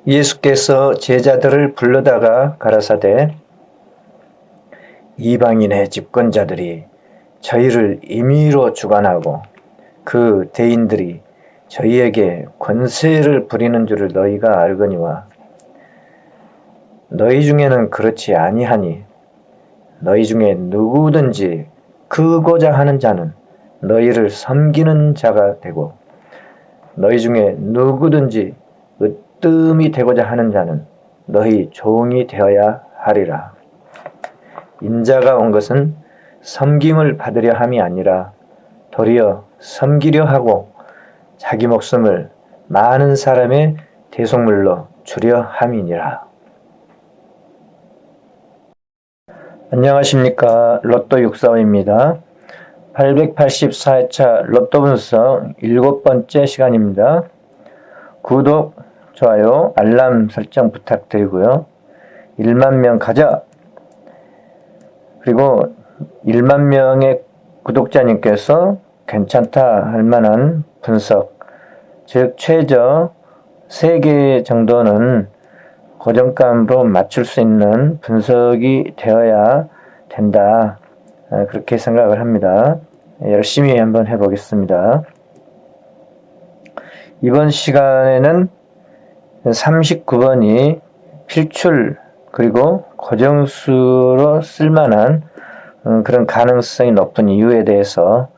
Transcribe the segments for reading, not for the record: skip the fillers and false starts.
예수께서 제자들을 불러다가 가라사대 이방인의 집권자들이 저희를 임의로 주관하고 그 대인들이 저희에게 권세를 부리는 줄을 너희가 알거니와 너희 중에는 그렇지 아니하니 너희 중에 누구든지 크고자 하는 자는 너희를 섬기는 자가 되고 너희 중에 누구든지 으뜸이 되고자 하는 자는 너희 종이 되어야 하리라. 인자가 온 것은 섬김을 받으려 함이 아니라 도리어 섬기려 하고 자기 목숨을 많은 사람의 대속물로 주려 함이니라. 안녕하십니까. 로또 645입니다. 884회차 로또 분석 7번째 시간입니다. 구독, 좋아요, 알람 설정 부탁드리고요. 1만 명 가자! 그리고 1만 명의 구독자님께서 괜찮다 할 만한 분석, 즉 최저 3개 정도는 고정감으로 맞출 수 있는 분석이 되어야 된다. 그렇게 생각을 합니다. 열심히 한번 해보겠습니다. 이번 시간에는 39번이 필출 그리고 고정수로 쓸만한 그런 가능성이 높은 이유에 대해서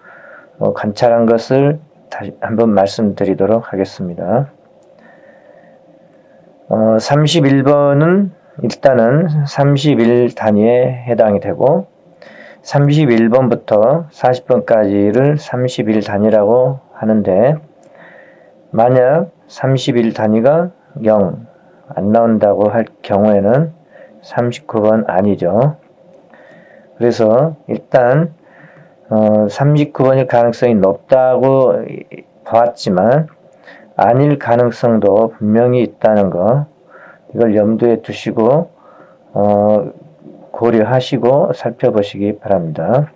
관찰한 것을 다시 한번 말씀드리도록 하겠습니다. 31번은 일단은 31 단위에 해당이 되고 31번부터 40번까지를 31 단위라고 하는데 만약 31 단위가 0 안 나온다고 할 경우에는 39번 아니죠. 그래서 일단 39번일 가능성이 높다고 보았지만 아닐 가능성도 분명히 있다는 거, 이걸 염두에 두시고 고려하시고 살펴보시기 바랍니다.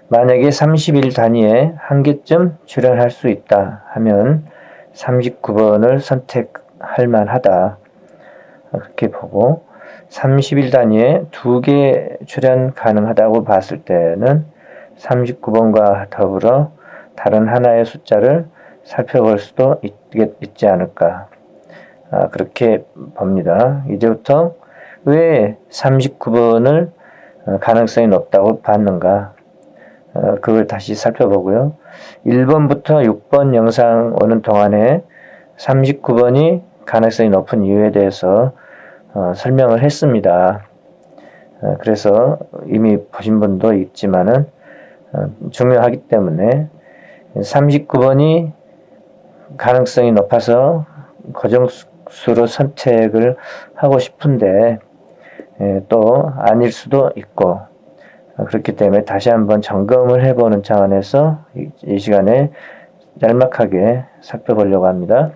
만약에 31 단위에 한 개쯤 출현할 수 있다 하면 39번을 선택할 만하다, 그렇게 보고 31 단위에 2개 출현 가능하다고 봤을 때는 39번과 더불어 다른 하나의 숫자를 살펴볼 수도 있지 않을까, 그렇게 봅니다. 이제부터 왜 39번을 가능성이 높다고 봤는가, 그걸 다시 살펴보고요. 1번부터 6번 영상 오는 동안에 39번이 가능성이 높은 이유에 대해서 설명을 했습니다. 그래서 이미 보신 분도 있지만은 중요하기 때문에 39번이 가능성이 높아서 고정수로 선택을 하고 싶은데 또 아닐 수도 있고, 그렇기 때문에 다시 한번 점검을 해보는 차원에서 이 시간에 짤막하게 살펴보려고 합니다.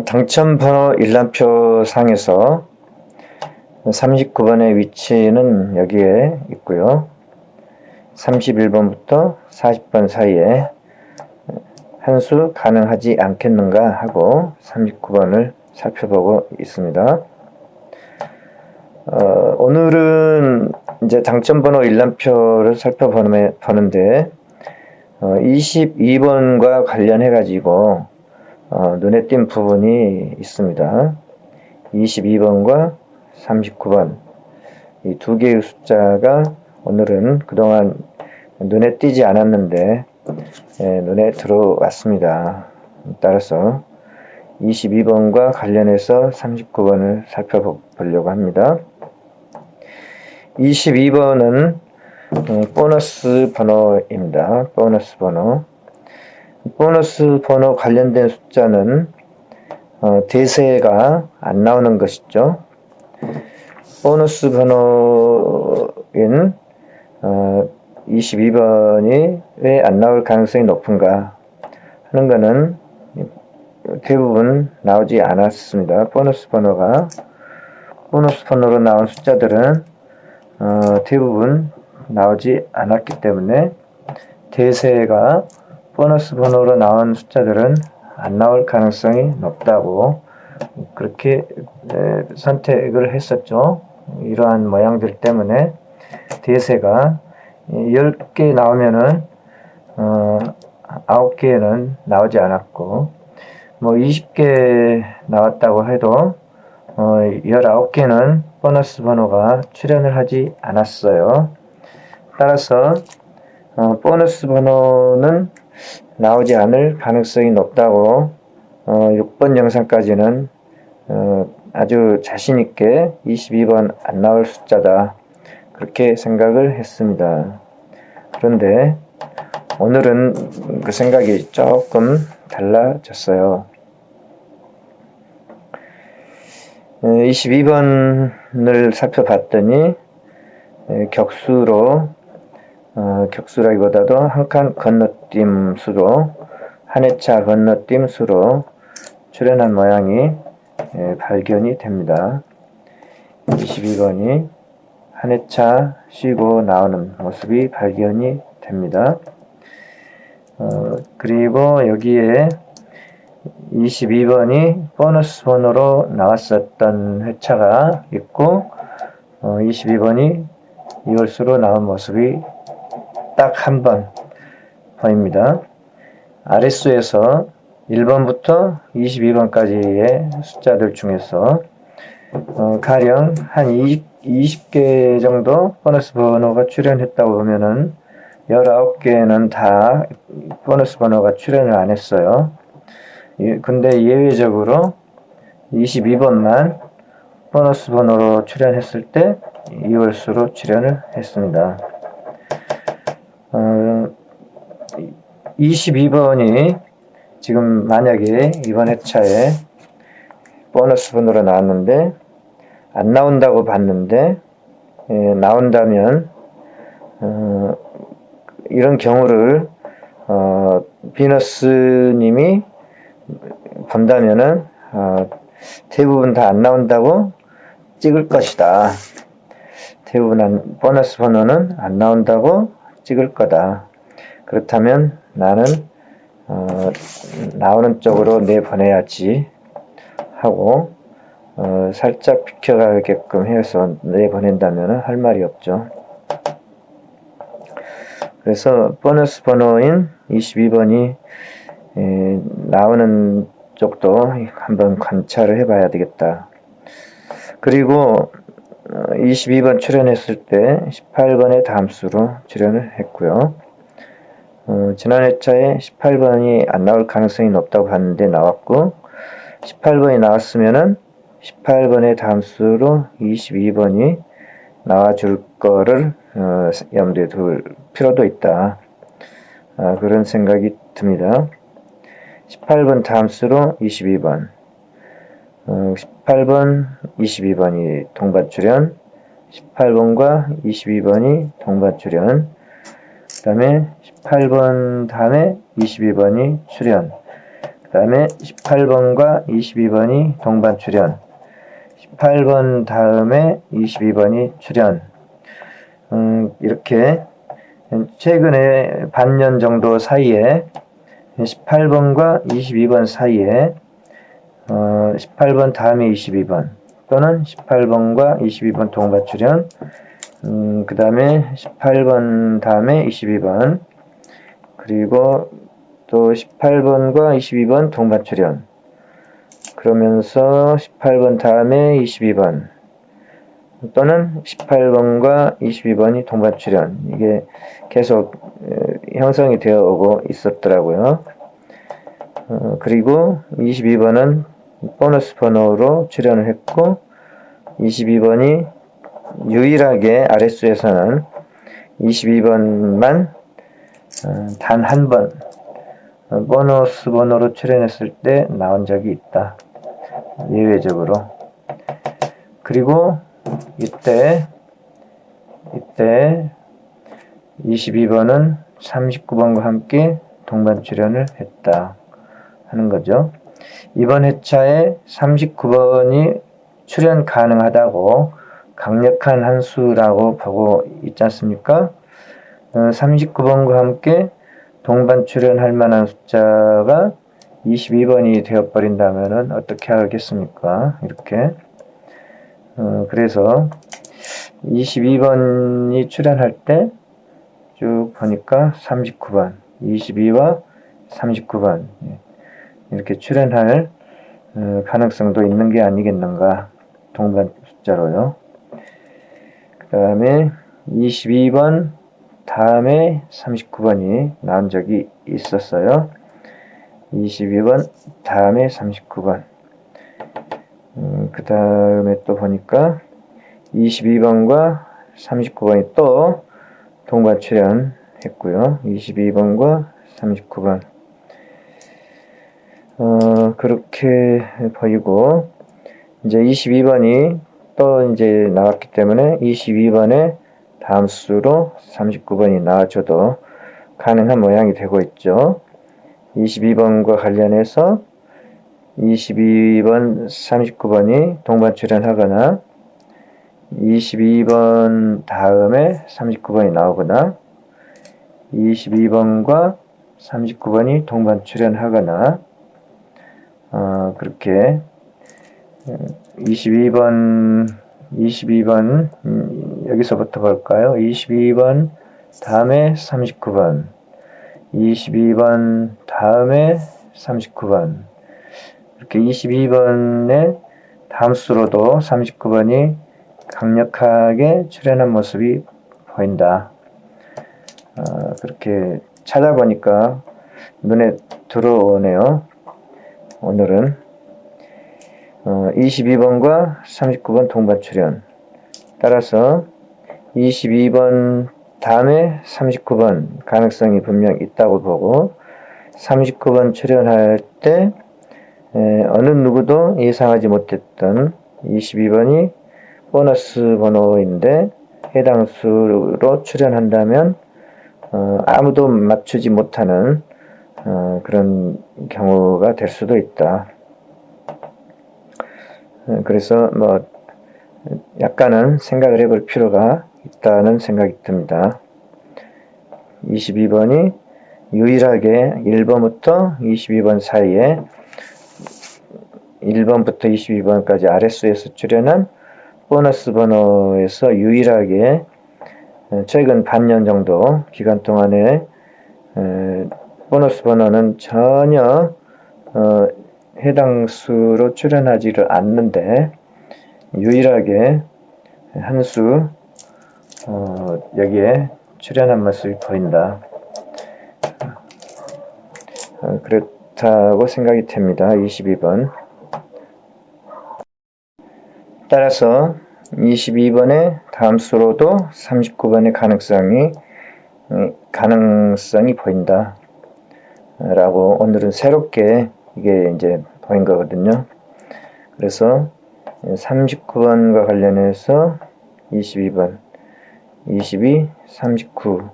당첨번호 일람표 상에서 39번의 위치는 여기에 있고요. 31번부터 40번 사이에 한 수 가능하지 않겠는가 하고 39번을 살펴보고 있습니다. 오늘은 이제 당첨번호 일람표를 살펴보는데 22번과 관련해 가지고 눈에 띈 부분이 있습니다. 22번과 39번 이 두 개의 숫자가 오늘은 그동안 눈에 띄지 않았는데 눈에 들어왔습니다. 따라서 22번과 관련해서 39번을 살펴보려고 합니다. 22번은 보너스 번호입니다. 보너스 번호. 보너스 번호 관련된 숫자는 대세가 안 나오는 것이죠. 보너스 번호인 22번이 왜 안 나올 가능성이 높은가 하는 것은 대부분 나오지 않았습니다. 보너스 번호로 나온 숫자들은 대부분 나오지 않았기 때문에 대세가 보너스 번호로 나온 숫자들은 안 나올 가능성이 높다고 그렇게 선택을 했었죠. 이러한 모양들 때문에 대세가 10개 나오면은 9개는 나오지 않았고, 뭐 20개 나왔다고 해도 19개는 보너스 번호가 출현을 하지 않았어요. 따라서 보너스 번호는 나오지 않을 가능성이 높다고 6번 영상까지는 아주 자신있게 22번 안 나올 숫자다 그렇게 생각을 했습니다. 그런데 오늘은 그 생각이 조금 달라졌어요. 22번을 살펴봤더니 격수라기보다도 한 칸 건너뛴 수로, 한 회차 건너뛴 수로 출현한 모양이 발견이 됩니다. 22번이 한 회차 쉬고 나오는 모습이 발견이 됩니다. 그리고 여기에 22번이 보너스 번호로 나왔었던 회차가 있고 22번이 이월수로 나온 모습이 딱 한 번 보입니다. 아랫수에서 1번부터 22번까지의 숫자들 중에서 가령 한 20개 정도 보너스 번호가 출현했다고 보면은 19개는 다 보너스 번호가 출현을 안 했어요. 근데 예외적으로 22번만 보너스 번호로 출현했을 때 2월수로 출현을 했습니다. 22번이 지금 만약에 이번 회차에 보너스 번호로 나왔는데 안 나온다고 봤는데 나온다면 이런 경우를 비너스님이 본다면은 대부분 다 안 나온다고 찍을 것이다. 대부분 보너스 번호는 안 나온다고 찍을 거다. 그렇다면 나는 나오는 쪽으로 내보내야지 하고 살짝 비켜가게끔 해서 내보낸다면 할 말이 없죠. 그래서 보너스 번호인 22번이 나오는 쪽도 한번 관찰을 해봐야 되겠다. 그리고 22번 출연했을 때 18번의 다음수로 출연을 했고요. 지난 회차에 18번이 안 나올 가능성이 높다고 봤는데 나왔고 18번이 나왔으면은 18번의 다음수로 22번이 나와줄 거를 염두에 둘 필요도 있다. 그런 생각이 듭니다. 18번 다음수로 22번 18번, 22번이 동반 출연 18번과 22번이 동반 출연 그 다음에 18번 다음에 22번이 출연 그 다음에 18번과 22번이 동반 출연 18번 다음에 22번이 출연 이렇게 최근에 반년 정도 사이에 18번과 22번 사이에 18번 다음에 22번 또는 18번과 22번 동반 출연 그 다음에 18번 다음에 22번 그리고 또 18번과 22번 동반 출연 그러면서 18번 다음에 22번 또는 18번과 22번이 동반 출연 이게 계속 형성이 되어 오고 있었더라고요. 그리고 22번은 보너스 번호로 출연을 했고 22번이 유일하게 아랫수에서는 22번만 단 한 번 보너스 번호로 출연했을 때 나온 적이 있다. 예외적으로. 그리고 이때 22번은 39번과 함께 동반 출연을 했다 하는 거죠. 이번 회차에 39번이 출연 가능하다고 강력한 한 수라고 보고 있지 않습니까? 39번과 함께 동반 출연할 만한 숫자가 22번이 되어버린다면은 어떻게 하겠습니까? 이렇게. 그래서 22번이 출연할 때 쭉 보니까 39번, 22와 39번 이렇게 출연할 가능성도 있는 게 아니겠는가. 동반 숫자로요. 그 다음에 22번 다음에 39번이 나온 적이 있었어요. 22번 다음에 39번. 그 다음에 또 보니까 22번과 39번이 또 동반 출연했고요. 22번과 39번. 그렇게 보이고, 이제 22번이 또 이제 나왔기 때문에 22번에 다음 수로 39번이 나와줘도 가능한 모양이 되고 있죠. 22번과 관련해서 22번, 39번이 동반 출연하거나 22번 다음에 39번이 나오거나 22번과 39번이 동반 출연하거나 그렇게 22번 여기서부터 볼까요? 22번 다음에 39번 22번 다음에 39번 이렇게 22번의 다음 수로도 39번이 강력하게 출현한 모습이 보인다. 그렇게 찾아보니까 눈에 들어오네요. 오늘은 22번과 39번 동반 출현. 따라서 22번 다음에 39번 가능성이 분명 있다고 보고 39번 출연할 때 어느 누구도 예상하지 못했던 22번이 보너스 번호인데 해당 수로 출연한다면 아무도 맞추지 못하는 그런 경우가 될 수도 있다. 그래서 뭐 약간은 생각을 해볼 필요가 있다는 생각이 듭니다. 22번이 유일하게 1번부터 22번 사이에 1번부터 22번까지 아랫수에서 출연한 보너스 번호에서 유일하게 최근 반년 정도 기간 동안에 보너스 번호는 전혀 해당 수로 출연하지를 않는데 유일하게 한 수 여기에 출연한 모습이 보인다. 그렇다고 생각이 됩니다. 22번. 따라서 22번의 다음 수로도 39번의 가능성이 보인다. 라고 오늘은 새롭게 이게 이제 보인 거거든요. 그래서 39번과 관련해서 22번, 22, 39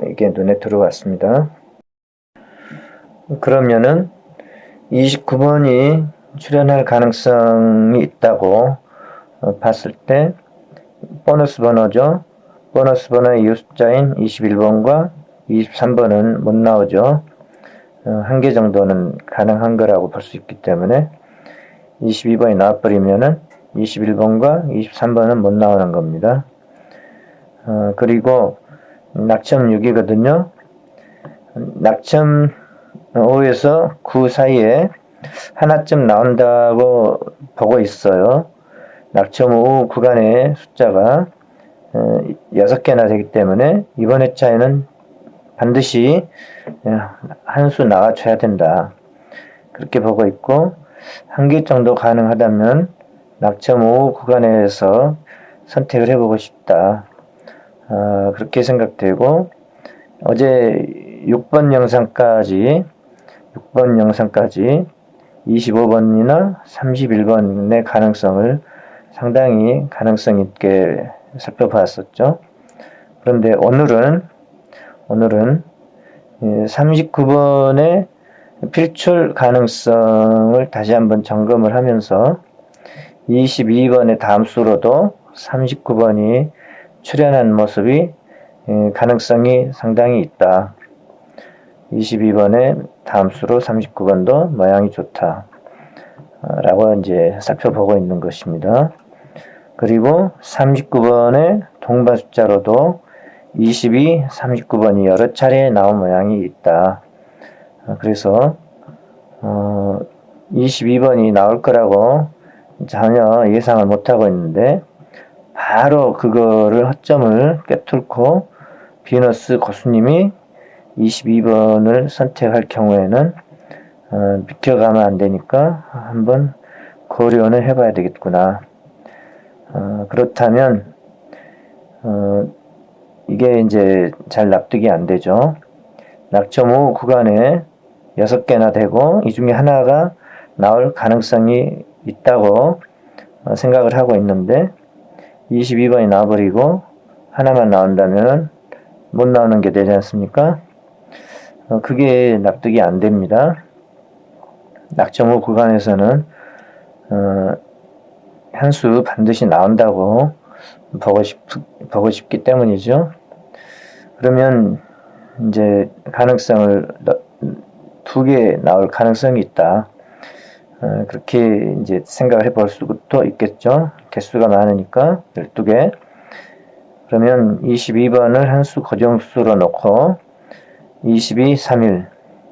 이게 눈에 들어왔습니다. 그러면은 29번이 출연할 가능성이 있다고 봤을 때 보너스 번호죠. 보너스 번호의 이웃 숫자인 21번과 23번은 못 나오죠. 한 개 정도는 가능한 거라고 볼 수 있기 때문에 22번이 나와버리면은 21번과 23번은 못 나오는 겁니다. 그리고 낙점 6이거든요. 낙점 5에서 9 사이에 하나쯤 나온다고 보고 있어요. 낙점 5 구간의 숫자가 6개나 되기 때문에 이번 회차에는 반드시 한 수 나와줘야 된다. 그렇게 보고 있고 한 개 정도 가능하다면 낙점 5 구간에서 선택을 해보고 싶다. 그렇게 생각되고 어제 6번 영상까지 25번이나 31번의 가능성을 상당히 가능성 있게 살펴봤었죠. 그런데 오늘은 39번의 필출 가능성을 다시 한번 점검을 하면서 22번의 다음 수로도 39번이 출연한 모습이 가능성이 상당히 있다. 22번의 다음 수로 39번도 모양이 좋다. 라고 이제 살펴보고 있는 것입니다. 그리고 39번의 동반 숫자로도 22, 39번이 여러 차례 나온 모양이 있다. 그래서 22번이 나올 거라고 전혀 예상을 못하고 있는데 바로 그거를 허점을 꿰뚫고 비너스 고수님이 22번을 선택할 경우에는 비켜가면 안 되니까 한번 고려는 해봐야 되겠구나. 그렇다면 이게 이제 잘 납득이 안 되죠. 낙점 후 구간에 6개나 되고 이 중에 하나가 나올 가능성이 있다고 생각을 하고 있는데 22번이 나와버리고 하나만 나온다면 못 나오는 게 되지 않습니까? 그게 납득이 안 됩니다. 낙점 후 구간에서는 한 수 반드시 나온다고 보고 싶기 때문이죠. 그러면 이제 가능성을 2개 나올 가능성이 있다. 그렇게 이제 생각을 해볼 수도 있겠죠. 개수가 많으니까 12개. 그러면 22번을 한 수 고정수로 놓고 22, 3일,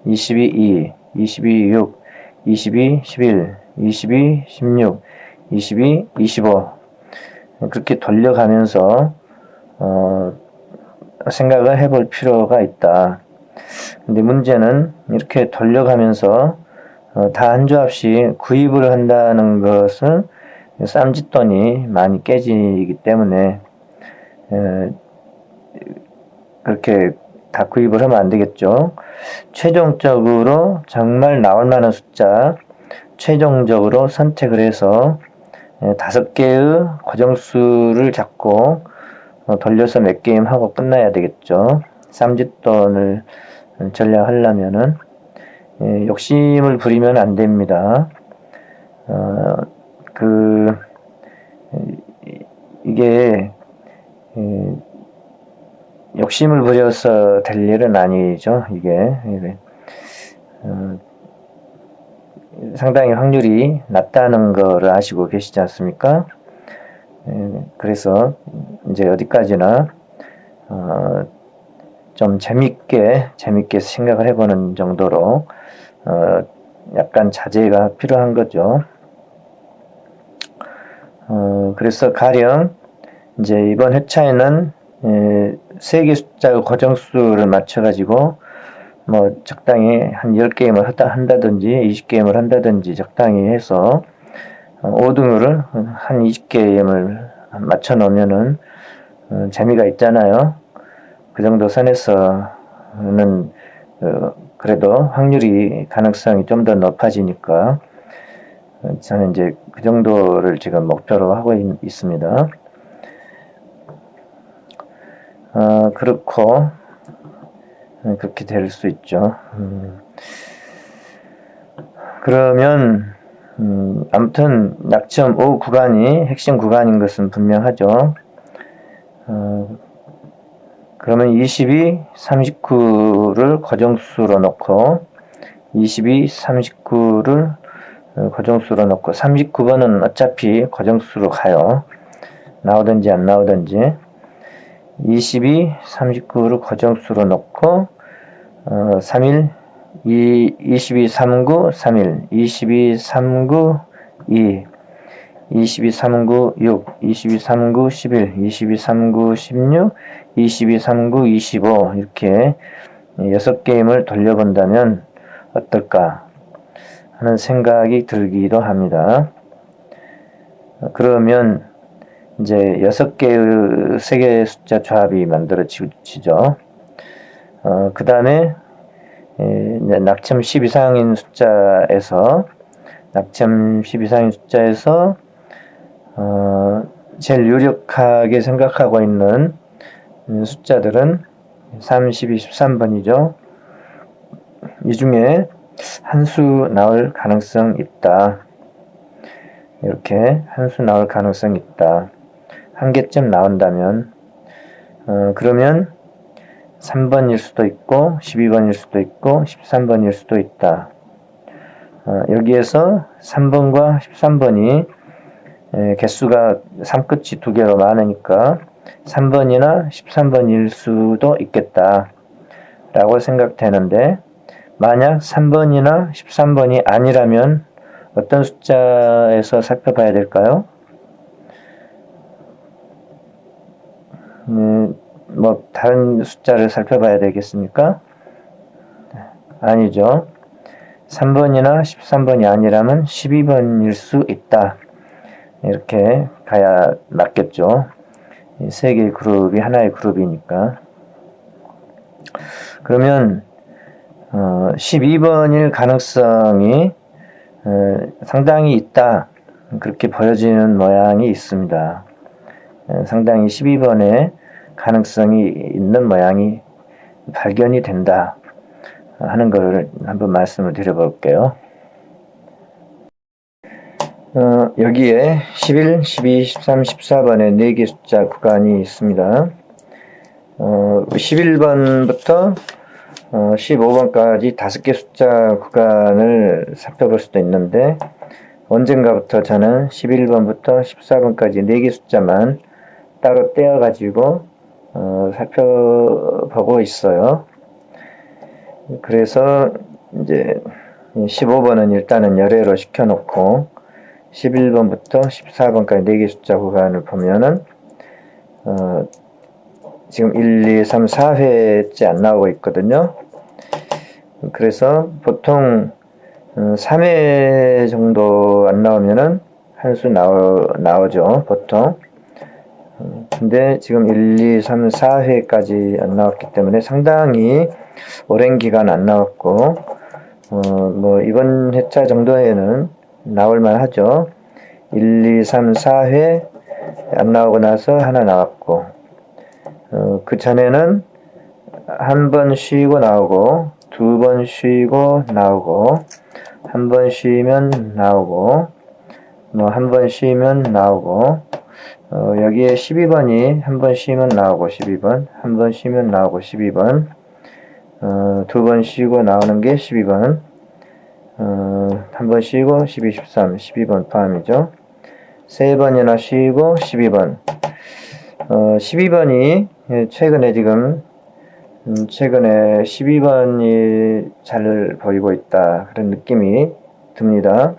22, 2, 22, 6, 22, 11, 22, 16, 22, 25 그렇게 돌려가면서 생각을 해볼 필요가 있다. 근데 문제는 이렇게 돌려가면서 다 한 조합씩 구입을 한다는 것은 쌈짓돈이 많이 깨지기 때문에 그렇게 다 구입을 하면 안 되겠죠. 최종적으로 정말 나올 만한 숫자 최종적으로 선택을 해서 5개의 고정수를 잡고 돌려서 몇 게임 하고 끝나야 되겠죠. 쌈짓돈을 전략하려면은 욕심을 부리면 안 됩니다. 이게 욕심을 부려서 될 일은 아니죠. 이게 상당히 확률이 낮다는 거를 아시고 계시지 않습니까? 그래서 이제 어디까지나 좀 재밌게 생각을 해보는 정도로 약간 자제가 필요한 거죠. 그래서 가령 이제 이번 회차에는 3개 숫자 고정수를 맞춰가지고 뭐 적당히 한 10게임을 한다든지 20게임을 한다든지 적당히 해서 5등을 한 20게임을 맞춰 놓으면은 재미가 있잖아요. 그 정도 선에서는 그래도 확률이 가능성이 좀 더 높아지니까 저는 이제 그 정도를 지금 목표로 하고 있습니다. 그렇고 그렇게 될 수 있죠. 그러면 아무튼 낙점 5 구간이 핵심 구간인 것은 분명하죠. 그러면 22, 39를 고정수로 놓고 22, 39를 고정수로 놓고 39번은 어차피 고정수로 가요. 나오든지 안 나오든지 22, 39를 고정수로 놓고 3일 22, 39, 3일 22, 39, 2 22, 39, 6 22, 39, 11 22, 39, 16 22, 39, 25 이렇게 6게임을 돌려본다면 어떨까 하는 생각이 들기도 합니다. 그러면 이제 6개의 3개의 숫자 조합이 만들어지죠. 그 다음에 낙점 10 이상인 숫자에서 제일 유력하게 생각하고 있는 숫자들은 30, 23번이죠. 이 중에 한 수 나올 가능성 있다. 이렇게 한 수 나올 가능성 있다. 한 개쯤 나온다면 그러면 3번일 수도 있고 12번일 수도 있고 13번일 수도 있다. 여기에서 3번과 13번이 개수가 3끝이 두 개가 많으니까 3번이나 13번일 수도 있겠다 라고 생각되는데, 만약 3번이나 13번이 아니라면 어떤 숫자에서 살펴봐야 될까요? 뭐 다른 숫자를 살펴봐야 되겠습니까? 아니죠. 3번이나 13번이 아니라면 12번일 수 있다. 이렇게 가야 맞겠죠. 세 개의 그룹이 하나의 그룹이니까. 그러면 12번일 가능성이 상당히 있다. 그렇게 보여지는 모양이 있습니다. 상당히 12번의 가능성이 있는 모양이 발견이 된다 하는 것을 한번 말씀을 드려볼게요. 여기에 11, 12, 13, 14번의 4개 숫자 구간이 있습니다. 11번부터 15번까지 5개 숫자 구간을 살펴볼 수도 있는데, 언젠가부터 저는 11번부터 14번까지 4개 숫자만 따로 떼어가지고 살펴보고 있어요. 그래서 이제 15번은 일단은 열애로 시켜놓고 11번부터 14번까지 4개 숫자 구간을 보면은 지금 1, 2, 3, 4회째 안 나오고 있거든요. 그래서 보통 3회 정도 안 나오면은 한 수 나오죠, 보통. 근데 지금 1, 2, 3, 4회까지 안 나왔기 때문에 상당히 오랜 기간 안 나왔고, 뭐 이번 회차 정도에는 나올만 하죠. 1, 2, 3, 4회 안 나오고 나서 하나 나왔고, 그 전에는 한 번 쉬고 나오고, 2번 쉬고 나오고, 한 번 쉬면 나오고, 뭐 한 번 쉬면 나오고, 여기에 12번이 한 번 쉬면 나오고 12번, 한 번 쉬면 나오고 12번, 2번 쉬고 나오는 게 12번, 한 번 쉬고 12, 13, 12번 포함이죠. 3번이나 쉬고 12번. 12번이 최근에 12번이 잘 보이고 있다, 그런 느낌이 듭니다.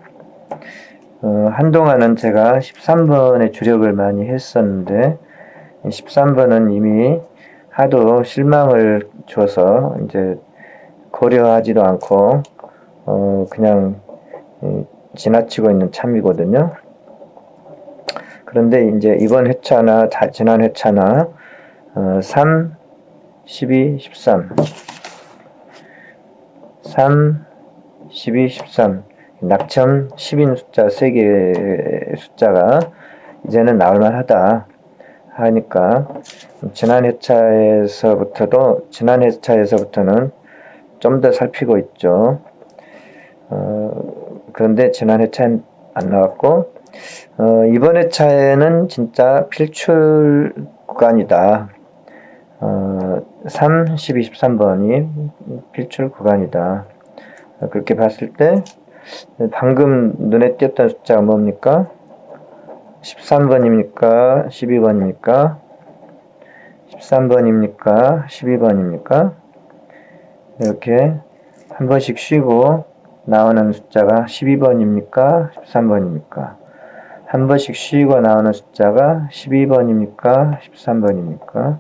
한동안은 제가 13번에 주력을 많이 했었는데 13번은 이미 하도 실망을 줘서 이제 고려하지도 않고 그냥 지나치고 있는 참이거든요. 그런데 이제 이번 회차나 지난 회차나 3, 12, 13 3, 12, 13 낙점 10인 숫자 3개의 숫자가 이제는 나올만 하다 하니까, 지난 회차에서부터는 좀 더 살피고 있죠. 그런데 지난 회차는 안 나왔고, 이번 회차에는 진짜 필출 구간이다. 3, 12, 13번이 필출 구간이다. 그렇게 봤을 때 방금 눈에 띄었던 숫자가 뭡니까? 13번입니까? 12번입니까? 13번입니까? 12번입니까? 이렇게 한 번씩 쉬고 나오는 숫자가 12번입니까? 13번입니까? 한 번씩 쉬고 나오는 숫자가 12번입니까? 13번입니까?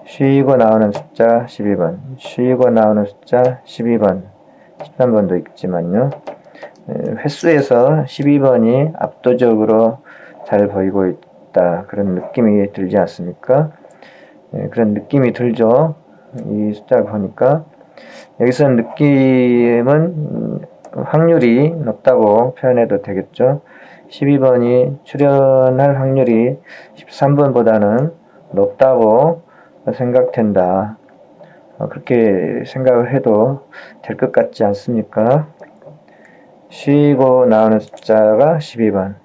쉬고 나오는 숫자 12번, 쉬고 나오는 숫자 12번, 13번도 있지만요. 횟수에서 12번이 압도적으로 잘 보이고 있다, 그런 느낌이 들지 않습니까? 그런 느낌이 들죠. 이 숫자를 보니까. 여기서 느낌은 확률이 높다고 표현해도 되겠죠. 12번이 출현할 확률이 13번보다는 높다고 생각된다. 그렇게 생각을 해도 될 것 같지 않습니까? 쉬고 나오는 숫자가 12번.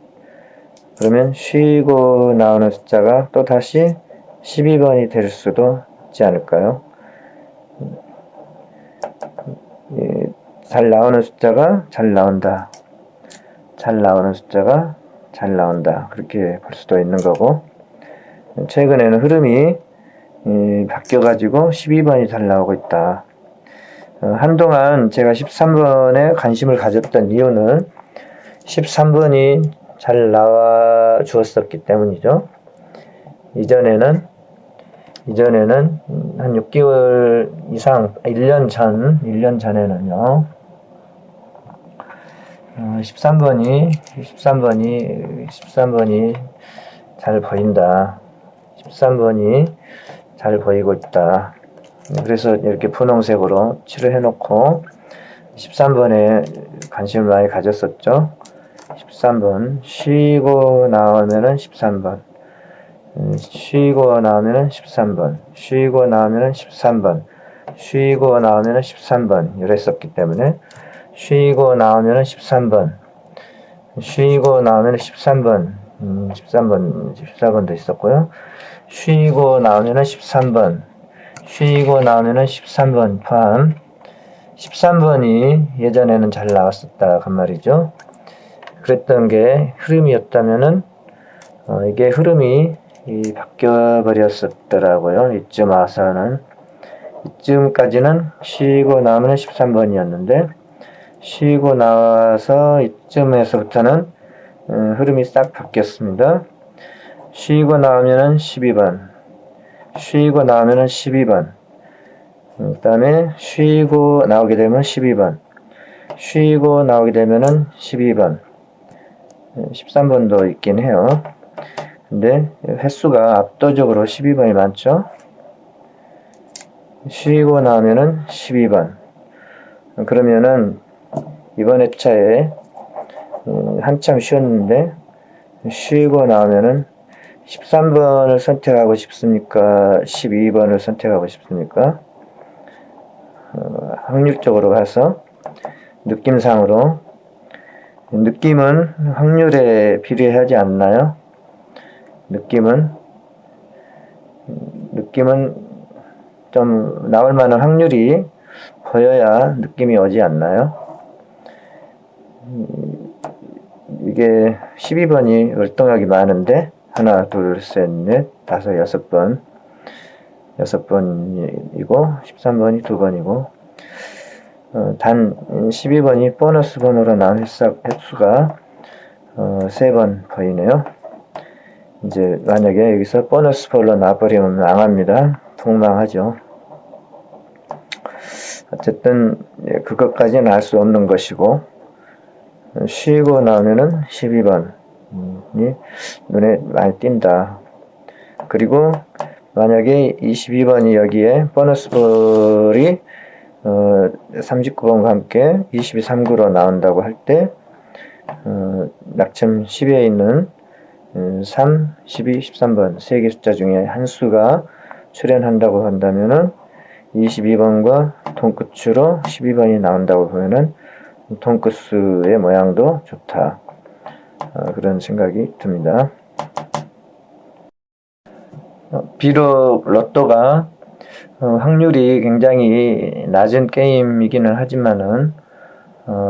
그러면 쉬고 나오는 숫자가 또 다시 12번이 될 수도 있지 않을까요? 예, 잘 나오는 숫자가 잘 나온다. 잘 나오는 숫자가 잘 나온다. 그렇게 볼 수도 있는 거고, 최근에는 흐름이 바뀌어가지고 12번이 잘 나오고 있다. 한동안 제가 13번에 관심을 가졌던 이유는 13번이 잘 나와 주었었기 때문이죠. 이전에는 한 6개월 이상, 1년 전에는요, 13번이 잘 보인다. 13번이 잘 보이고 있다. 그래서 이렇게 분홍색으로 칠을 해놓고 13번에 관심을 많이 가졌었죠. 13번 쉬고 나오면은 13번, 쉬고 나오면은 13번, 쉬고 나오면은 13번, 쉬고 나오면은 13번 이랬었기 때문에 쉬고 나오면은 13번, 쉬고 나오면은 13번, 14번도 있었고요. 쉬고 나오면은 13번, 쉬고 나오면은 13번 포함 13번이 예전에는 잘 나왔었다 그 말이죠. 그랬던 게 흐름이었다면은 이게 흐름이 바뀌어 버렸었더라고요. 이쯤 와서는, 이쯤까지는 쉬고 나오면 13번이었는데 쉬고 나와서 이쯤에서부터는 흐름이 싹 바뀌었습니다. 쉬고 나오면은 12번, 쉬고 나오면은 12번, 그 다음에 쉬고 나오게 되면 12번, 쉬고 나오게 되면은 12번, 13번도 있긴 해요. 근데 횟수가 압도적으로 12번이 많죠. 쉬고 나오면은 12번. 그러면은 이번 회차에 한참 쉬었는데 쉬고 나오면은 13번을 선택하고 싶습니까? 12번을 선택하고 싶습니까? 확률적으로 가서 느낌상으로, 느낌은 확률에 비례하지 않나요? 느낌은 좀 나올 만한 확률이 보여야 느낌이 오지 않나요? 이게 12번이 월등하게 많은데 하나, 둘, 셋, 넷, 다섯, 6번, 6번이고 13번이 2번이고 단 12번이 보너스 번호로 나온 횟수가 3번 보이네요. 이제 만약에 여기서 보너스 번호로 나와버리면 망합니다. 폭망하죠. 어쨌든 그것까지는 알 수 없는 것이고, 쉬고 나오면은 12번이 눈에 많이 띈다. 그리고 만약에 22번이 여기에 보너스 볼이 39번과 함께 22, 39로 나온다고 할 때 낙점 10에 있는 3, 12, 13번 세 개 숫자 중에 한 수가 출현한다고 한다면은 22번과 통끝으로 12번이 나온다고 보면은 통끝수의 모양도 좋다. 그런 생각이 듭니다. 비록 로또가 확률이 굉장히 낮은 게임이기는 하지만은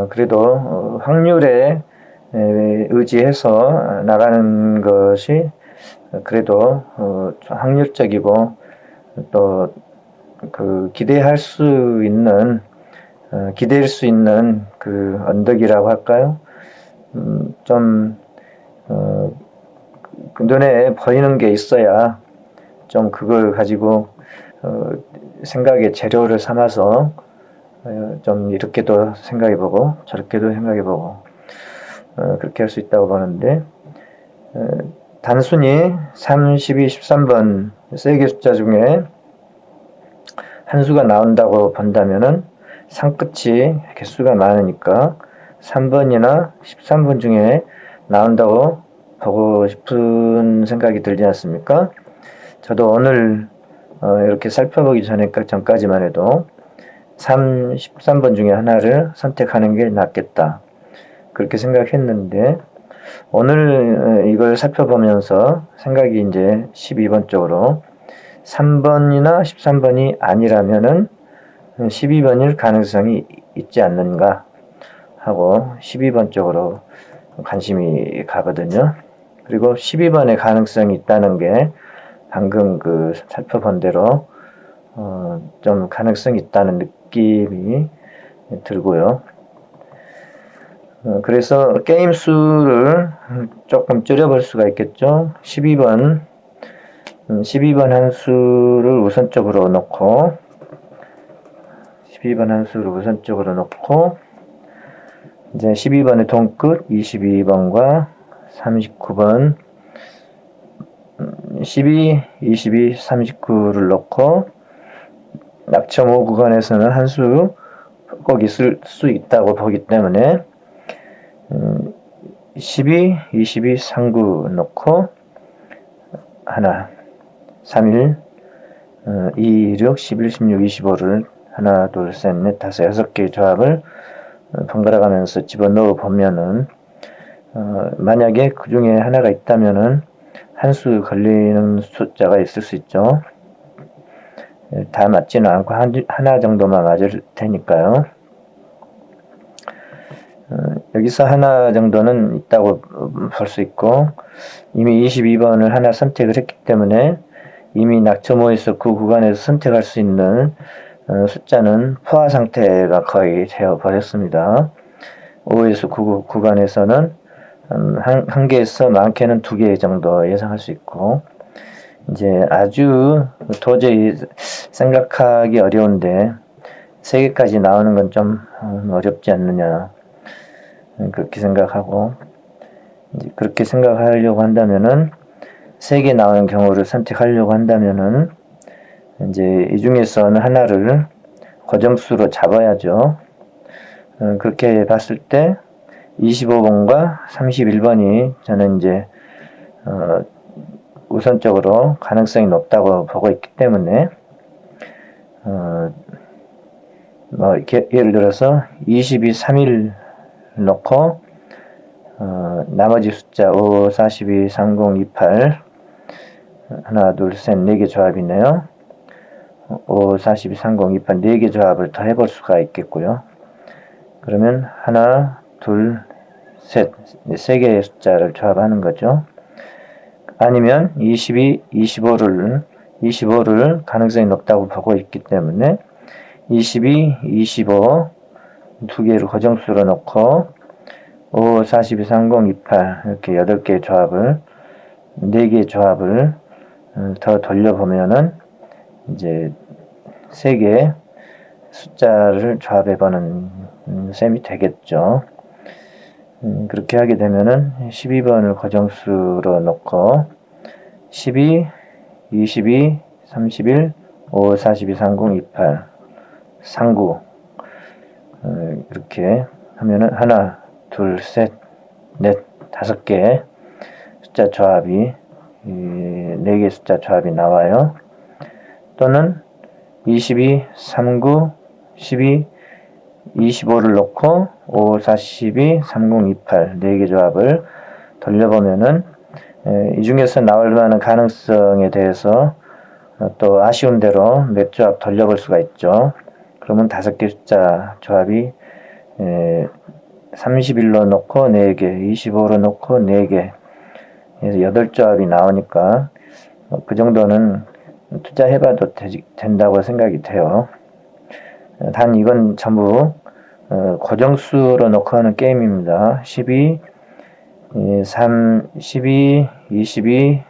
그래도 확률에 의지해서 나가는 것이 그래도 확률적이고 또 기대할 수 있는 기댈 수 있는 그 언덕이라고 할까요? 좀 눈에 보이는 게 있어야 좀 그걸 가지고 생각의 재료를 삼아서 좀 이렇게도 생각해보고 저렇게도 생각해보고 그렇게 할 수 있다고 보는데, 단순히 3, 12, 13번 세 개 숫자 중에 한 수가 나온다고 본다면은 상끝이 개수가 많으니까 3번이나 13번 중에 나온다고 보고 싶은 생각이 들지 않습니까? 저도 오늘 이렇게 살펴보기 전까지만 해도 3, 13번 중에 하나를 선택하는 게 낫겠다, 그렇게 생각했는데 오늘 이걸 살펴보면서 생각이 이제 12번 쪽으로 3번이나 13번이 아니라면은 12번일 가능성이 있지 않는가 하고 12번 쪽으로 관심이 가거든요. 그리고 12번의 가능성이 있다는 게 방금 그 살펴본 대로 좀 가능성이 있다는 느낌이 들고요. 그래서 게임 수를 조금 줄여볼 수가 있겠죠. 12번 한 수를 우선적으로 놓고 12번 한 수를 우선적으로 놓고 이제 12번의 동끝 22번과 39번 12, 22, 39를 놓고 낙점 5 구간에서는 한 수 꼭 있을 수 있다고 보기 때문에 12, 22, 39 놓고 하나 3일 2, 6, 11, 16, 25를 하나, 둘, 셋, 넷, 다섯, 6개의 조합을 번갈아 가면서 집어넣어 보면은 만약에 그 중에 하나가 있다면은 한 수 걸리는 숫자가 있을 수 있죠. 다 맞지는 않고 하나 정도만 맞을 테니까요. 여기서 하나 정도는 있다고 볼 수 있고 이미 22번을 하나 선택을 했기 때문에 이미 낙점 5에서 그 구간에서 선택할 수 있는 숫자는 포화 상태가 거의 되어 버렸습니다. 5에서 9 구간에서는 한 개에서 많게는 2개 정도 예상할 수 있고 이제 아주 도저히 생각하기 어려운데 3개까지 나오는 건 좀 어렵지 않느냐 그렇게 생각하고 이제 그렇게 생각하려고 한다면은 3개 나오는 경우를 선택하려고 한다면은 이제 이 중에서는 하나를 고정수로 잡아야죠. 그렇게 봤을 때 25번과 31번이 저는 이제 우선적으로 가능성이 높다고 보고 있기 때문에 뭐 이렇게 예를 들어서 22, 3일 놓고 나머지 숫자 5, 42, 30, 28 하나, 둘, 셋, 4개 조합이네요. 5, 42, 30, 28 4개 조합을 더 해볼 수가 있겠고요. 그러면 하나, 둘, 셋, 3개의 숫자를 조합하는 거죠. 아니면 22, 25를 가능성이 높다고 보고 있기 때문에 22, 25 2개를 고정수로 놓고 5, 42, 30, 28 이렇게 8개의 조합을 4개의 조합을 더 돌려보면은 이제 3개의 숫자를 조합해보는 셈이 되겠죠. 그렇게 하게 되면은 12번을 고정수로 놓고 12, 22, 31, 5, 42, 30, 28, 39 이렇게 하면은 하나, 둘, 셋, 넷, 5개 숫자 조합이 4개 숫자 조합이 나와요. 또는 22, 39, 12, 25를 놓고 5, 42, 30, 28 4개 조합을 돌려보면은 이 중에서 나올 만한 가능성에 대해서 또 아쉬운 대로 몇 조합 돌려볼 수가 있죠. 그러면 5개 숫자 조합이 31로 놓고 4개, 25로 놓고 4개 그래서 8조합이 나오니까 그 정도는 투자해봐도 된다고 생각이 돼요. 단 이건 전부 고정수로 놓고 하는 게임입니다. 12, 22,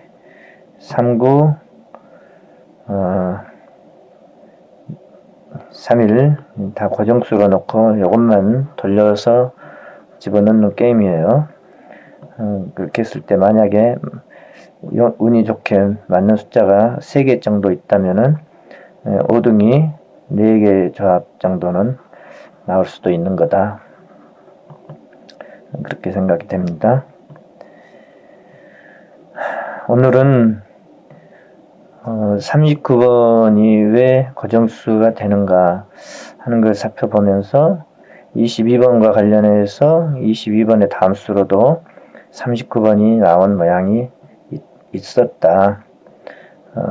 39, 3일 다 고정수로 놓고 이것만 돌려서 집어넣는 게임이에요. 그렇게 했을 때 만약에 운이 좋게 맞는 숫자가 3개 정도 있다면은 5등이 4개 조합 정도는 나올 수도 있는 거다. 그렇게 생각이 됩니다. 오늘은 39번이 왜 고정수가 되는가 하는 걸 살펴보면서 22번과 관련해서 22번의 다음 수로도 39번이 나온 모양이 있었다.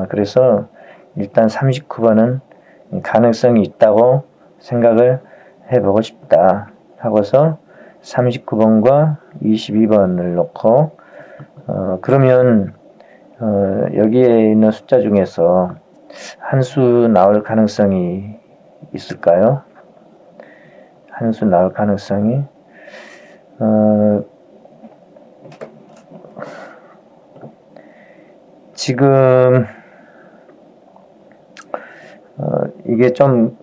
그래서 일단 39번은 가능성이 있다고 생각을 해보고 싶다 하고서 39번과 22번을 놓고 그러면 여기에 있는 숫자 중에서 한 수 나올 가능성이 있을까요? 한 수 나올 가능성이 지금 이게 좀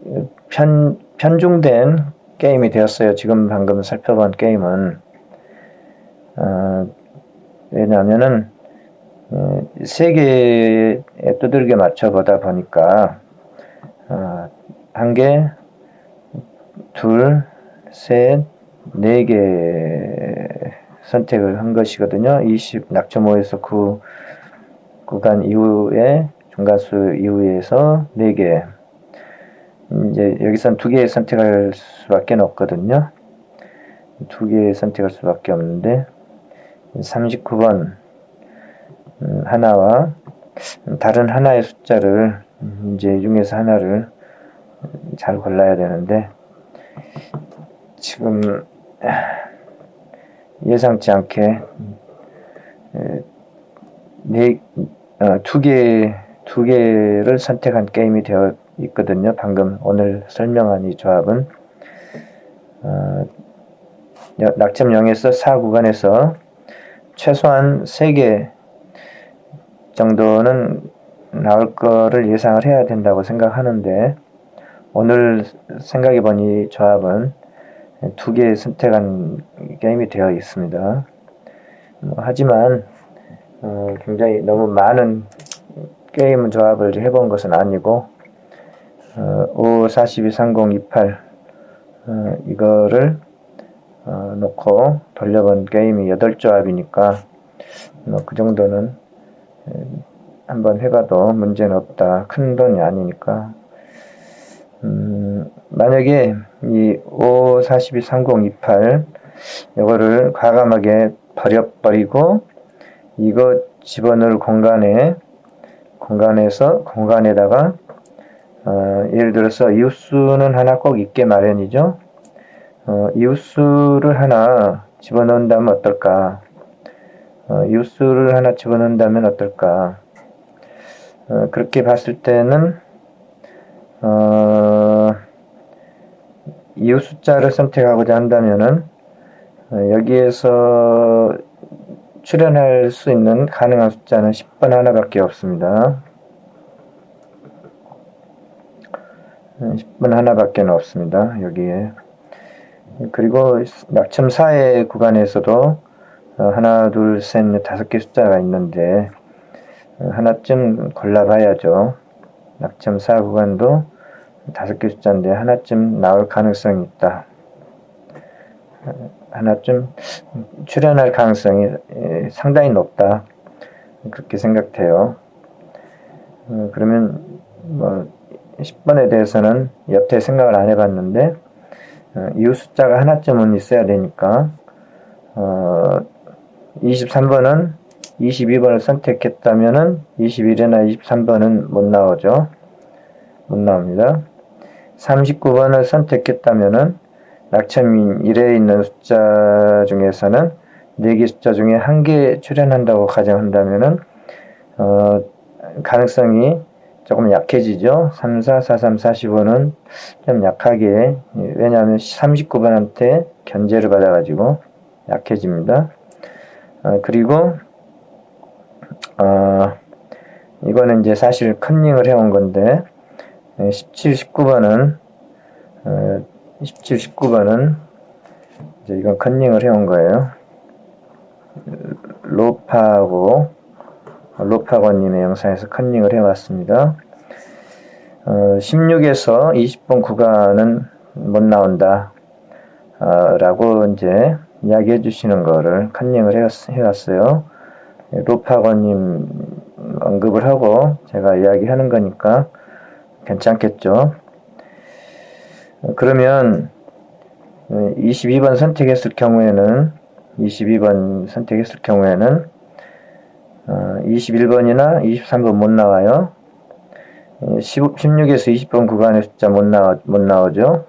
편중된 게임이 되었어요. 지금 방금 살펴본 게임은 왜냐하면은 세 개에 두들겨 맞춰보다 보니까 한 개, 둘, 셋, 네 개 선택을 한 것이거든요. 20 낙점호에서 9 구간 이후에 중간수 이후에서 4개. 이제 여기선 2개 선택할 수밖에 없거든요. 2개 선택할 수밖에 없는데 39번 하나와 다른 하나의 숫자를 이제 중에서 하나를 잘 골라야 되는데 지금 예상치 않게 두 개를 선택한 게임이 되어 있거든요. 방금 오늘 설명한 이 조합은 낙점 0에서 4 구간에서 최소한 3개 정도는 나올 거를 예상을 해야 된다고 생각하는데 오늘 생각해보니 조합은 2개 선택한 게임이 되어 있습니다. 하지만 굉장히 너무 많은 게임 조합을 해본 것은 아니고 5, 42, 30, 28 이거를 놓고 돌려본 게임이 8조합이니까 그 정도는 한번 해봐도 문제는 없다. 큰 돈이 아니니까 만약에 이 5, 42, 30, 28 이거를 과감하게 버려버리고 이거 집어넣을 공간에다가 예를 들어서 이웃수는 하나 꼭 있게 마련이죠. 이웃수를 하나 집어넣는다면 어떨까? 이웃수를 하나 집어넣는다면 어떨까? 그렇게 봤을 때는 이웃 숫자를 선택하고자 한다면은 여기에서 출현할 수 있는 가능한 숫자는 10번 하나밖에 없습니다. 10번 하나밖에 없습니다. 여기에. 그리고 낙점 4의 구간에서도 하나, 둘, 셋, 넷, 5개 숫자가 있는데 하나쯤 골라봐야죠. 낙점 4 구간도 5개 숫자인데 하나쯤 나올 가능성이 있다. 하나쯤 출현할 가능성이 상당히 높다. 그렇게 생각돼요. 그러면 뭐 10번에 대해서는 여태 생각을 안 해봤는데 이웃 숫자가 하나쯤은 있어야 되니까 23번은 22번을 선택했다면은 21이나 23번은 못 나오죠. 못 나옵니다. 39번을 선택했다면은 낙점 1에 있는 숫자 중에서는 4개 숫자 중에 1개 출현한다고 가정한다면은 가능성이 조금 약해지죠. 3, 4, 4, 3, 45는 좀 약하게, 왜냐하면 39번한테 견제를 받아가지고 약해집니다. 그리고 이거는 이제 사실 컨닝을 해온 건데 17, 19번은 17, 19번은 이제 이건 컨닝을 해온 거예요. 로파고님의 영상에서 컨닝을 해왔습니다. 16에서 20번 구간은 못 나온다. 라고 이제 이야기해 주시는 거를 컨닝을 해왔어요. 로파고님 언급을 하고 제가 이야기하는 거니까 괜찮겠죠. 그러면 22번 선택했을 경우에는 21번이나 23번 못 나와요. 16에서 20번 구간의 숫자 못 나오죠.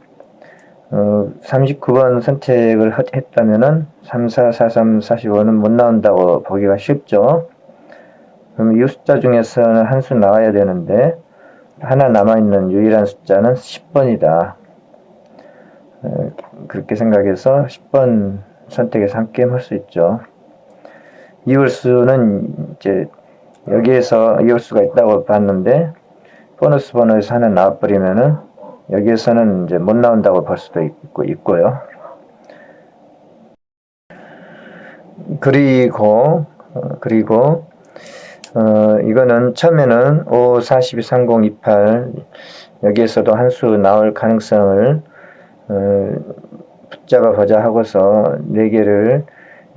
39번 선택을 했다면은 3, 4, 4, 3, 45는 못 나온다고 보기가 쉽죠. 그럼 이 숫자 중에서는 한 수 나와야 되는데 하나 남아있는 유일한 숫자는 10번이다. 그렇게 생각해서 10번 선택해서 한 게임 할 수 있죠. 이월수는 이제 여기에서 이월수가 있다고 봤는데 보너스 번호에서 하나 나와버리면은 여기에서는 이제 못 나온다고 볼 수도 있고요. 그리고 이거는 처음에는 5, 42, 30, 28 여기에서도 한 수 나올 가능성을 붙잡아 보자 하고서 4개를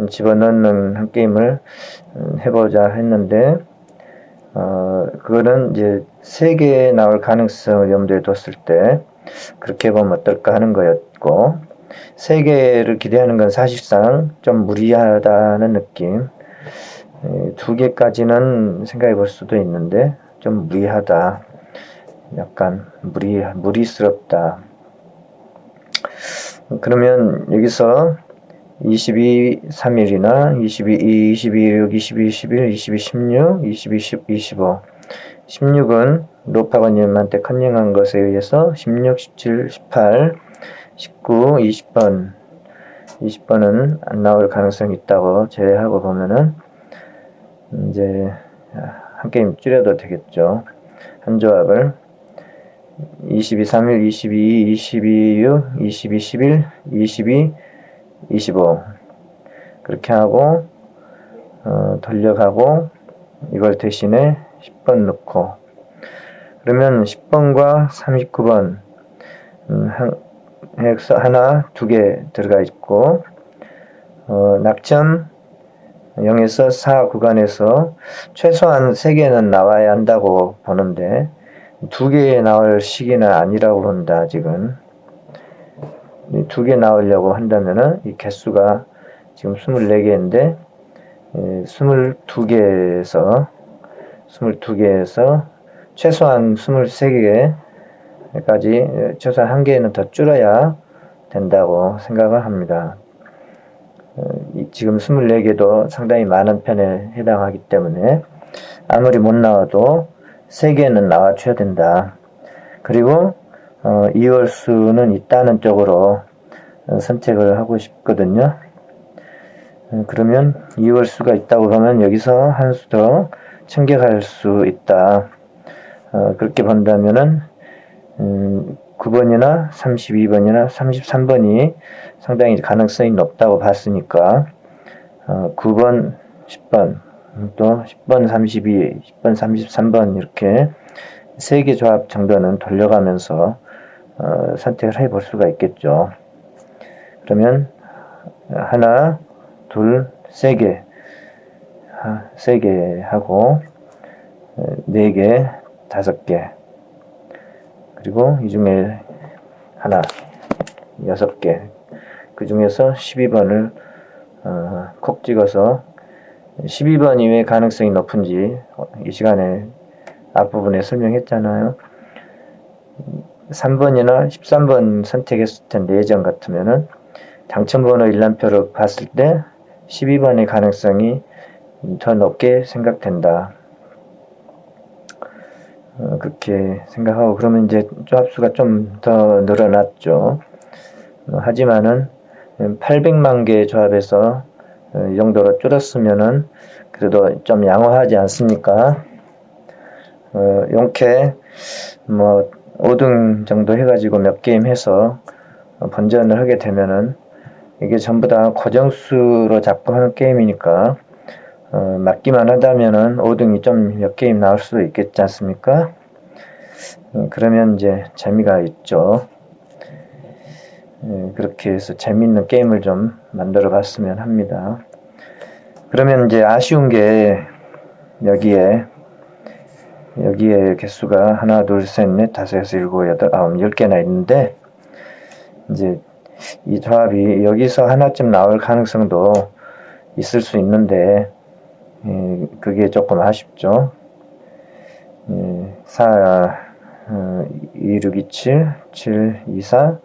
집어넣는 한 게임을 해보자 했는데 그거는 이제 3개 나올 가능성을 염두에 뒀을 때 그렇게 보면 어떨까 하는 거였고 3개를 기대하는 건 사실상 좀 무리하다는 느낌. 2개까지는 생각해 볼 수도 있는데 좀 무리하다. 약간 무리스럽다. 그러면 여기서 22, 3일이나 22, 22, 22, 11, 22, 16, 22, 10, 25. 16은 로파고님한테 컨닝한 것에 의해서 16, 17, 18, 19, 20번. 20번은 안 나올 가능성이 있다고 제외하고 보면은 이제 한 게임 줄여도 되겠죠. 한 조합을 22, 3일, 22, 22, 6, 22, 11, 22, 25 그렇게 하고 돌려가고 이걸 대신에 10번 넣고 그러면 10번과 39번 하나, 2개 들어가 있고 낙점 0에서 4 구간에서 최소한 3개는 나와야 한다고 보는데 2개 나올 시기는 아니라고 본다. 지금 2개 나오려고 한다면은 이 개수가 지금 24개인데 22개에서 최소한 23개까지 최소한 1개는 더 줄여야 된다고 생각을 합니다. 지금 24개도 상당히 많은 편에 해당하기 때문에 아무리 못 나와도 3개는 나와줘야 된다. 그리고 이월수는 있다는 쪽으로 선택을 하고 싶거든요. 그러면 이월수가 있다고 보면 여기서 한 수 더 챙겨갈 수 있다. 그렇게 본다면은 9번이나 32번이나 33번이 상당히 가능성이 높다고 봤으니까 9번, 10번, 또 10번 32, 10번 33번 이렇게 3개 조합 정도는 돌려가면서 선택을 해볼 수가 있겠죠. 그러면 하나, 둘, 3개 3개 하고 4개, 5개 그리고 이 중에 하나 6개 그 중에서 12번을 콕 찍어서 12번이 왜 가능성이 높은지 이 시간에 앞부분에 설명했잖아요. 3번이나 13번 선택했을 텐데 예전 같으면은 당첨번호 일람표로 봤을 때 12번의 가능성이 더 높게 생각된다. 그렇게 생각하고 그러면 이제 조합수가 좀 더 늘어났죠. 하지만은 800만 개 조합에서 이 정도로 줄었으면은 그래도 좀 양호하지 않습니까? 용케 5등 정도 해가지고 몇 게임 해서 번전을 하게 되면은 이게 전부 다 고정수로 자꾸 하는 게임이니까 맞기만 하다면은 5등이 좀 몇 게임 나올 수도 있겠지 않습니까? 그러면 이제 재미가 있죠. 그렇게 해서 재밌는 게임을 좀 만들어 봤으면 합니다. 그러면 이제 아쉬운 게 여기에 개수가 하나, 둘, 셋, 넷, 다섯, 여섯, 일곱, 여덟, 아홉, 10개나 있는데 이제 이 조합이 여기서 하나쯤 나올 가능성도 있을 수 있는데 그게 조금 아쉽죠. 2627 724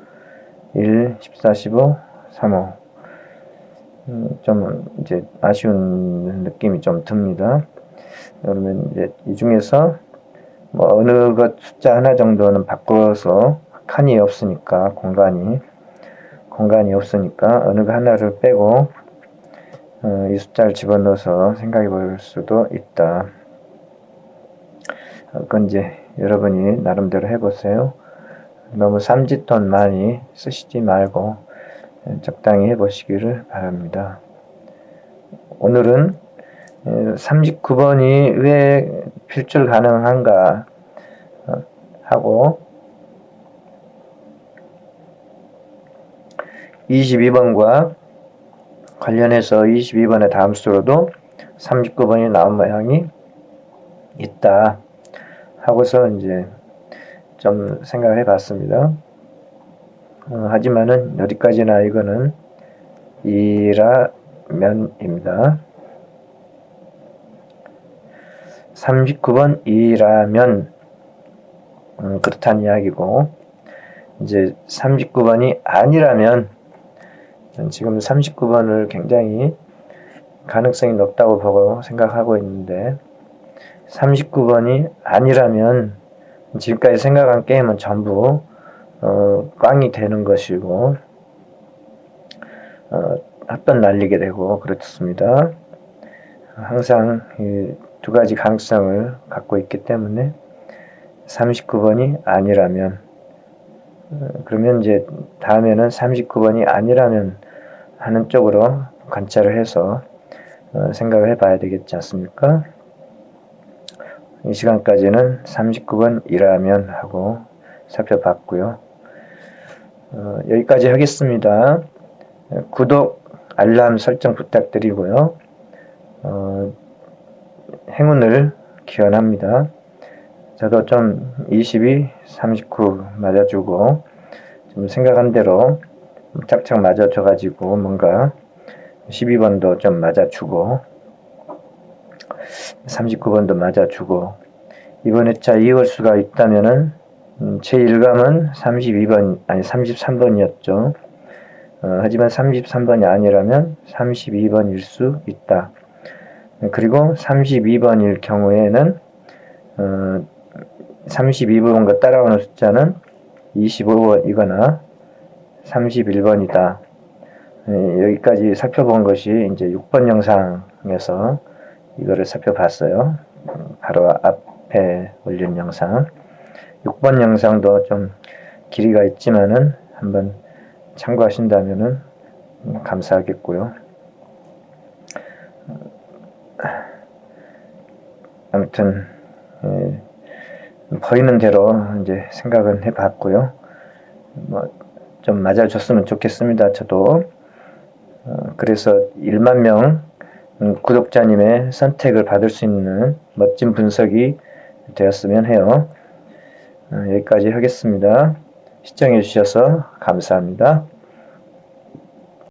1 14 15 35 좀 이제 아쉬운 느낌이 좀 듭니다. 그러면 이제 이 중에서 뭐 어느 것 숫자 하나 정도는 바꿔서 칸이 없으니까 공간이 없으니까 어느 거 하나를 빼고 이 숫자를 집어넣어서 생각해 볼 수도 있다. 그건 이제 여러분이 나름대로 해보세요. 너무 삼짓돈 많이 쓰시지 말고 적당히 해보시기를 바랍니다. 오늘은 39번이 왜 필출 가능한가 하고 22번과 관련해서 22번의 다음 수로도 39번이 나온 모양이 있다 하고서 이제 좀 생각을 해봤습니다. 하지만은 어디까지나 이거는 이라면입니다. 39번 이라면 그렇다는 이야기고, 이제 39번이 아니라면 지금 39번을 굉장히 가능성이 높다고 보고 생각하고 있는데 39번이 아니라면 지금까지 생각한 게임은 전부 꽝이 되는 것이고 헛돈 날리게 되고 그렇습니다. 항상 이 두 가지 가능성을 갖고 있기 때문에 39번이 아니라면 그러면 이제 다음에는 39번이 아니라면 하는 쪽으로 관찰을 해서 생각을 해봐야 되겠지 않습니까? 이 시간까지는 39번이라면 하고 살펴봤고요. 여기까지 하겠습니다. 구독, 알람 설정 부탁드리고요. 행운을 기원합니다. 저도 좀 22, 39 맞아주고 좀 생각한 대로 착착 맞아줘가지고 뭔가 12번도 좀 맞아주고 39번도 맞아주고 이번 회차 이을 수가 있다면은 제 일감은 32번 아니 33번이었죠. 하지만 33번이 아니라면 32번일 수 있다. 그리고 32번일 경우에는 32번과 따라오는 숫자는 25번이거나 31번이다. 여기까지 살펴본 것이 이제 6번 영상에서 이거를 살펴봤어요. 바로 앞에 올린 영상. 6번 영상도 좀 길이가 있지만은 한번 참고하신다면은 감사하겠고요. 아무튼 보이는 대로 이제 생각은 해봤고요. 뭐 좀 맞아줬으면 좋겠습니다. 저도 그래서 1만 명 구독자님의 선택을 받을 수 있는 멋진 분석이 되었으면 해요. 여기까지 하겠습니다. 시청해 주셔서 감사합니다.